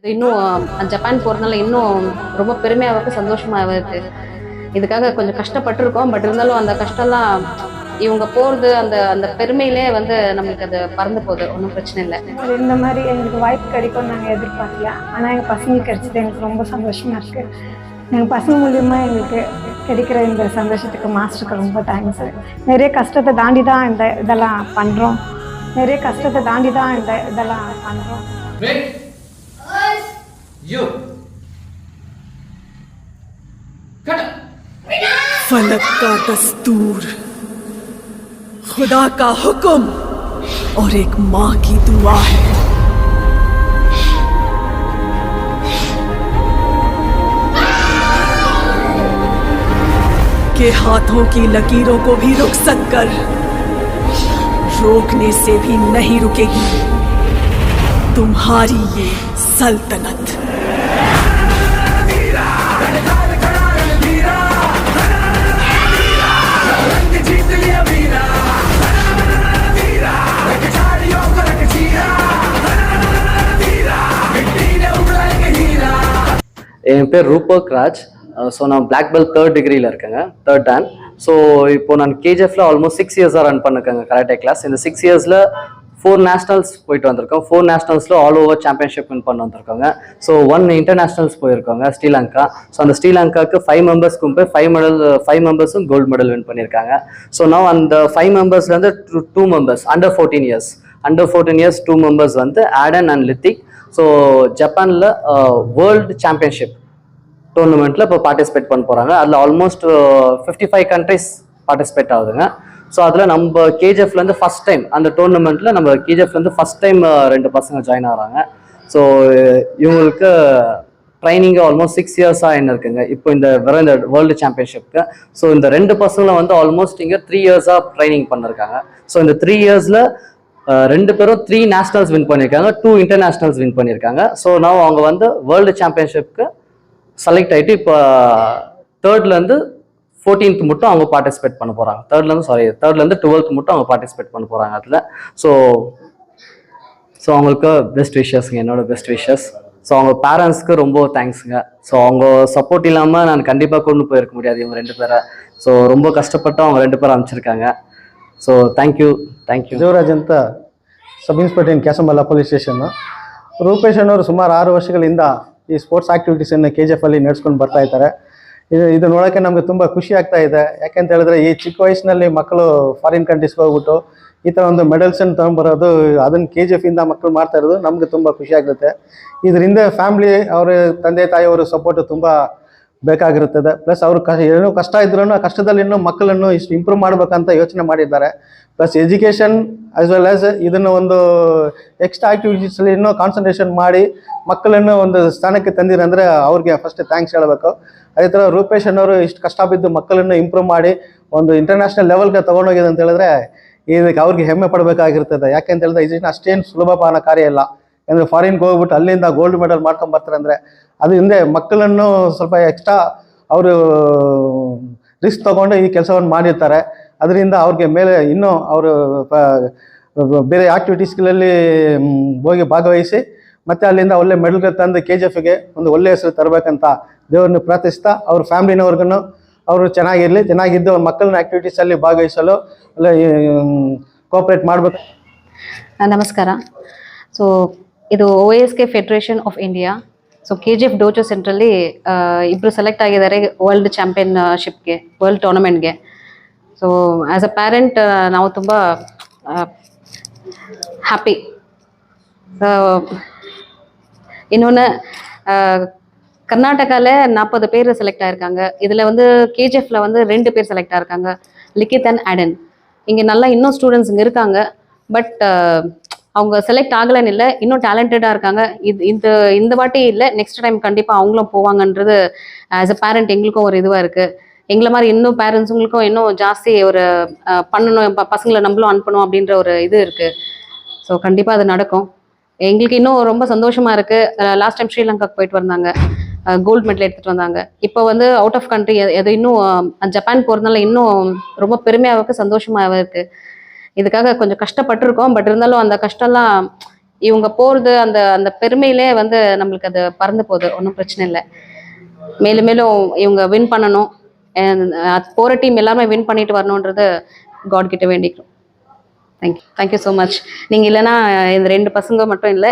இன்னும் ஜப்பான் போகிறதுனால இன்னும் ரொம்ப பெருமையாக சந்தோஷமாக இருக்கு. இதுக்காக கொஞ்சம் கஷ்டப்பட்டிருக்கோம். பட் இருந்தாலும் அந்த கஷ்டம்லாம் இவங்க போகிறது அந்த அந்த பெருமையிலே நம்மளுக்கு அது பறந்து போகுது. ஒன்றும் பிரச்சனை இல்லை. இந்த மாதிரி எங்களுக்கு வாய்ப்பு கிடைக்கும்னு நாங்கள் எதிர்பார்க்கல. ஆனால் எங்கள் பசங்களுக்கு கிடைச்சது எங்களுக்கு ரொம்ப சந்தோஷமாக இருக்குது. எங்கள் பசங்க மூலியமாக எங்களுக்கு கிடைக்கிற இந்த சந்தோஷத்துக்கு மாஸ்டருக்கு ரொம்ப தேங்க்ஸ். நிறைய கஷ்டத்தை தாண்டி தான் இதெல்லாம் பண்ணுறோம். फलक का दस्तूर, खुदा का हुक्म और एक माँ की दुआ है। के हाथों की लकीरों को भी रुक सककर रोकने से भी नहीं रुकेगी तुम्हारी ये सल्तनत। என் பேர் ரூபக் ராஜ். ஸோ நான் பிளாக் பெல்ட் 3rd டிகிரியில் இருக்கேங்க, 3rd Dan. ஸோ இப்போ நான் கேஜிஎஃப்ல ஆல்மோஸ்ட் 6 இயர்ஸாக ரன் பண்ணிருக்கேங்க கராட்டே கிளாஸ். இந்த 6 இயர்ஸில் 4 நேஷனல்ஸ் போயிட்டு வந்திருக்கோம். 4 நேஷனல்ஸில் ஆல் ஓவர் சாம்பியன்ஷிப் வின் பண்ணி வந்திருக்கோங்க. ஸோ 1 இன்டர்நேஷனல்ஸ் போயிருக்கோங்க ஸ்ரீலங்கா. ஸோ அந்த ஸ்ரீலங்காவுக்கு 5 மெம்பர்ஸ்க்கும் போய் 5 மெம்பர்ஸும் கோல்டு மெடல் வின் பண்ணியிருக்காங்க. ஸோ நான் அந்த 5 மெம்பர்ஸ்லேருந்து 2 members under 14 years 2 members Aadan and Lithik. So ஜப்பானில் வேர்ல்டு சாம்பியன்ஷிப் டோர்னமெண்ட்டில் இப்போ பார்ட்டிசிபேட் பண்ண போகிறாங்க. அதில் ஆல்மோஸ்ட் 55 கண்ட்ரிஸ் பார்ட்டிசிபேட் ஆகுதுங்க. ஸோ அதில் நம்ம கேஜிஎஃப்லேருந்து ஃபஸ்ட் டைம் அந்த டோர்னமெண்ட்டில் நம்ம கேஜிஎஃப்லேருந்து ஃபஸ்ட் டைம் 2 பசங்க ஜாயின் ஆகிறாங்க. ஸோ இவங்களுக்கு ட்ரைனிங்கு ஆல்மோஸ்ட் 6 இயர்ஸாக என்ன இருக்குங்க இப்போ இந்த வேர்ல்டு சாம்பியன்ஷிப்க்கு. ஸோ இந்த 2 பசங்களும் ஆல்மோஸ்ட் இங்கே 3 இயர்ஸாக ட்ரைனிங் பண்ணிருக்காங்க. ஸோ இந்த 3 இயர்ஸில் 2 பேரும் 3 நேஷனல்ஸ் வின் பண்ணியிருக்காங்க, 2 இன்டர்நேஷனல்ஸ் வின் பண்ணியிருக்காங்க. ஸோ நான் அவங்க வேர்ல்டு சாம்பியன்ஷிப்க்கு செலக்ட் ஆகிட்டு இப்போ 3rd 14th மட்டும் அவங்க பார்ட்டிசிபேட் பண்ண போகிறாங்க. 3rd 12th மட்டும் அவங்க பார்ட்டிசிபேட் பண்ண போகிறாங்க அதில். ஸோ அவங்களுக்கு பெஸ்ட் விஷஸ்ங்க, என்னோட பெஸ்ட் விஷஸ். ஸோ அவங்க பேரண்ட்ஸ்க்கு ரொம்ப தேங்க்ஸுங்க. ஸோ அவங்க சப்போர்ட் இல்லாமல் நான் கண்டிப்பாக கொண்டு போயிருக்க முடியாது இவங்க 2 பேரை. ஸோ ரொம்ப கஷ்டப்பட்டு அவங்க 2 பேரும் அமைச்சிருக்காங்க. So thank you. ದೇವರಾಜ್ ಅಂತ sub inspector Kyasamballi police station. Rupesh ಅನ್ನೋರು ಸುಮಾರು 6 ವರ್ಷಗಳಿಂದ ಈ ಸ್ಪೋರ್ಟ್ಸ್ ಆಕ್ಟಿವಿಟೀಸನ್ನು KGF ಅಲ್ಲಿ ನಡೆಸ್ಕೊಂಡು ಬರ್ತಾ ಇದ್ದಾರೆ. ಇದು ನೋಡೋಕ್ಕೆ ನಮಗೆ ತುಂಬ ಖುಷಿ ಆಗ್ತಾ ಇದೆ. ಯಾಕೆಂತ ಹೇಳಿದ್ರೆ ಈ ಚಿಕ್ಕ ವಯಸ್ಸಿನಲ್ಲಿ ಮಕ್ಕಳು ಫಾರಿನ್ ಕಂಟ್ರೀಸ್ಗೆ ಹೋಗ್ಬಿಟ್ಟು ಈ ಥರ ಒಂದು ಮೆಡಲ್ಸನ್ನು ತೊಗೊಂಬರೋದು, ಅದನ್ನು KGF ಇಂದ ಮಕ್ಕಳು ಮಾಡ್ತಾ ಇರೋದು ನಮಗೆ ತುಂಬ ಖುಷಿ ಆಗುತ್ತೆ. ಇದರಿಂದ ಫ್ಯಾಮಿಲಿ ಅವರ ತಂದೆ ತಾಯಿಯವರ ಸಪೋರ್ಟ್ ತುಂಬ ಬೇಕಾಗಿರುತ್ತದೆ. ಪ್ಲಸ್ ಅವರು ಏನೋ ಕಷ್ಟ ಇದ್ರೂ ಆ ಕಷ್ಟದಲ್ಲಿ ಇನ್ನೂ ಮಕ್ಕಳನ್ನು ಇಷ್ಟು ಇಂಪ್ರೂವ್ ಮಾಡಬೇಕಂತ ಯೋಚನೆ ಮಾಡಿದ್ದಾರೆ. Plus education as well as ಇದನ್ನು ಒಂದು ಎಕ್ಸ್ಟ್ರಾ ಆಕ್ಟಿವಿಟೀಸಲ್ಲಿ ಇನ್ನೂ ಕಾನ್ಸಂಟ್ರೇಷನ್ ಮಾಡಿ ಮಕ್ಕಳನ್ನು ಒಂದು ಸ್ಥಾನಕ್ಕೆ ತಂದಿರಂದರೆ ಅವ್ರಿಗೆ ಫಸ್ಟ್ ಥ್ಯಾಂಕ್ಸ್ ಹೇಳಬೇಕು. ಅದೇ ಥರ ರೂಪೇಶ್ ಅನ್ನೋರು ಇಷ್ಟು ಕಷ್ಟ ಬಿದ್ದು ಮಕ್ಕಳನ್ನು ಇಂಪ್ರೂವ್ ಮಾಡಿ ಒಂದು ಇಂಟರ್ನ್ಯಾಷನಲ್ ಲೆವೆಲ್ಗೆ ತೊಗೊಂಡೋಗಿದೆ ಅಂತ ಹೇಳಿದ್ರೆ ಇದಕ್ಕೆ ಅವ್ರಿಗೆ ಹೆಮ್ಮೆ ಪಡಬೇಕಾಗಿರ್ತದೆ. ಯಾಕೆಂತ ಹೇಳಿದ್ರೆ ಇದನ್ನು ಅಷ್ಟೇನು ಸುಲಭವಾದ ಕಾರ್ಯ ಇಲ್ಲ. ಅಂದರೆ ಫಾರಿನ್ಗೆ ಹೋಗ್ಬಿಟ್ಟು ಅಲ್ಲಿಂದ ಗೋಲ್ಡ್ ಮೆಡಲ್ ಮಾಡ್ಕೊಂಡು ಬರ್ತಾರೆ ಅಂದರೆ ಅದು ಹಿಂದೆ ಮಕ್ಕಳನ್ನು ಸ್ವಲ್ಪ ಎಕ್ಸ್ಟ್ರಾ ಅವರು ರಿಸ್ಕ್ ತೊಗೊಂಡು ಈ ಕೆಲಸವನ್ನು ಮಾಡಿರ್ತಾರೆ. ಅದರಿಂದ ಅವ್ರಿಗೆ ಮೇಲೆ ಇನ್ನೂ ಅವರು ಬೇರೆ ಆಕ್ಟಿವಿಟೀಸ್ಗಳಲ್ಲಿ ಹೋಗಿ ಭಾಗವಹಿಸಿ ಮತ್ತು ಅಲ್ಲಿಂದ ಒಳ್ಳೆ ಮೆಡಲ್ಗಳು ತಂದು KGFಗೆ ಒಂದು ಒಳ್ಳೆಯ ಹೆಸರು ತರಬೇಕಂತ ದೇವರನ್ನು ಪ್ರಾರ್ಥಿಸ್ತಾ ಅವ್ರ ಫ್ಯಾಮಿಲಿನವ್ರಿಗೂ ಅವರು ಚೆನ್ನಾಗಿದ್ದು ಅವ್ರ ಮಕ್ಕಳನ್ನ ಆಕ್ಟಿವಿಟೀಸಲ್ಲಿ ಭಾಗವಹಿಸಲು ಒಳ್ಳೆ ಕೋಆಪ್ರೇಟ್ ಮಾಡಬೇಕು. ನಮಸ್ಕಾರ. ಸೊ ಇದು OASK federation of India. So KGF dojo ಸೆಂಟ್ರಲ್ಲಿ ಇಬ್ಬರು ಸೆಲೆಕ್ಟ್ ಆಗಿದ್ದಾರೆ ವರ್ಲ್ಡ್ ಚಾಂಪಿಯನ್ಶಿಪ್ಗೆ, ವರ್ಲ್ಡ್ ಟೂರ್ನಮೆಂಟ್ಗೆ. ಸೊ ಆ್ಯಸ್ ಅ ಪ್ಯಾರೆಂಟ್ ನಾವು ತುಂಬ ஹாப்பி. இன்னொன்று கர்நாடகாவில் 40 பேர் செலக்ட் ஆகிருக்காங்க. இதில் KGFல 2 பேர் செலக்ட் ஆகிருக்காங்க, லிக்கித் அண்ட் ஆடன். இங்கே நல்லா இன்னும் ஸ்டூடெண்ட்ஸ் இங்கே இருக்காங்க. பட் அவங்க செலக்ட் ஆகலைன்னு இல்லை, இன்னும் டேலண்டடாக இருக்காங்க. இந்த வாட்டி இல்லை, நெக்ஸ்ட் டைம் கண்டிப்பாக அவங்களும் போவாங்கன்றது ஆஸ் அ பேரண்ட் எங்களுக்கும் ஒரு இதுவாக இருக்குது. எங்களை மாதிரி இன்னும் பேரண்ட்ஸுங்களுக்கும் இன்னும் ஜாஸ்தி ஒரு பண்ணணும், பசங்களை நம்மளும் அனுப்பணும் அப்படின்ற ஒரு இது இருக்குது. ஸோ கண்டிப்பாக அது நடக்கும். எங்களுக்கு இன்னும் ரொம்ப சந்தோஷமாக இருக்குது. லாஸ்ட் டைம் ஸ்ரீலங்காவுக்கு போயிட்டு வந்தாங்க, கோல்டு மெடல் எடுத்துகிட்டு வந்தாங்க. இப்போ அவுட் ஆஃப் கண்ட்ரி எது இன்னும் ஜப்பான் போகிறதுனால இன்னும் ரொம்ப பெருமையாக இருக்குது, சந்தோஷமாக இருக்குது. இதுக்காக கொஞ்சம் கஷ்டப்பட்டிருக்கோம். பட் இருந்தாலும் அந்த கஷ்டம்லாம் இவங்க போகிறது அந்த அந்த பெருமையிலே வந்து நம்மளுக்கு அது பறந்து போகுது, ஒன்றும் பிரச்சனை இல்லை. மேலும் மேலும் இவங்க வின் பண்ணணும், போகிற டீம் எல்லாமே வின் பண்ணிட்டு வரணுன்றது காட் கிட்ட வேண்டிக்கிறோம். Thank you so much. நீங்கள் இல்லைன்னா இந்த 2 பசங்க மட்டும் இல்லை,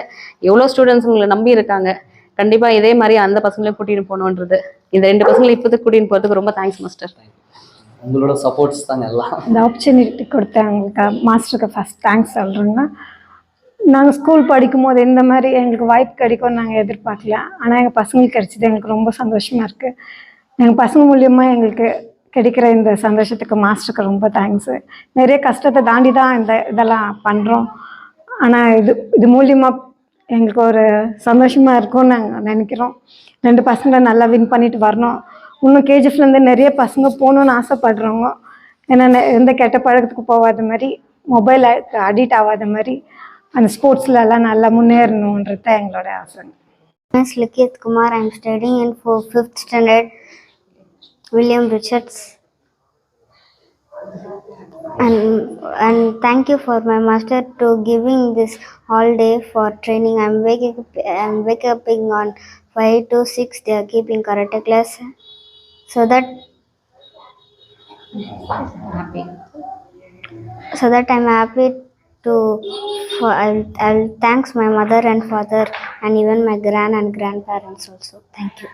எவ்வளோ ஸ்டூடெண்ட்ஸ் உங்களை நம்பி இருக்காங்க. கண்டிப்பாக இதே மாதிரி அந்த பசங்களையும் கூட்டிகிட்டு போகணுன்றது, இந்த 2 பசங்களையும் இப்போதைக்கு கூட்டிகிட்டு போகிறதுக்கு ரொம்ப தேங்க்ஸ் மாஸ்டர். உங்களோட சப்போர்ட்ஸ் தாங்க எல்லாம். இந்த ஆப்பர்ச்சுனிட்டி கொடுத்த எங்களுக்கு மாஸ்டருக்கு ஃபஸ்ட் தேங்க்ஸ் சொல்கிறோங்க. நாங்கள் ஸ்கூல் படிக்கும் போது இந்த மாதிரி எங்களுக்கு வாய்ப்பு கிடைக்கும்னு நாங்கள் எதிர்பார்க்கல, ஆனால் எங்கள் பசங்களுக்கு கிடைச்சது எங்களுக்கு ரொம்ப சந்தோஷமாக இருக்குது. எங்கள் பசங்க மூலியமாக எங்களுக்கு கிடைக்கிற இந்த சந்தோஷத்துக்கு மாஸ்டருக்கு ரொம்ப தேங்க்ஸு. நிறைய கஷ்டத்தை தாண்டி தான் இதெல்லாம் பண்ணுறோம், ஆனால் இது மூலியமாக எங்களுக்கு ஒரு சந்தோஷமாக இருக்கும்னு நாங்கள் நினைக்கிறோம். 2 பசங்களை நல்லா வின் பண்ணிட்டு வரணும். இன்னும் கேஜிஎஃப்லேருந்து நிறைய பசங்க போகணுன்னு ஆசைப்படுறவங்க, ஏன்னா எந்த கெட்ட பழக்கத்துக்கு போகாத மாதிரி, மொபைல் அடிக்ட் ஆகாத மாதிரி, அந்த ஸ்போர்ட்ஸ்லலாம் நல்லா முன்னேறணுன்றது தான் எங்களோட ஆசை. My name is Likith Kumar. I am studying in 5th standard, William Richards. And thank you for my master to giving this all day for training. I'm waking up on 5 to 6. They are keeping karate class, so that I'm happy to. I'll thanks my mother and father and even my grand and grandparents also. Thank you.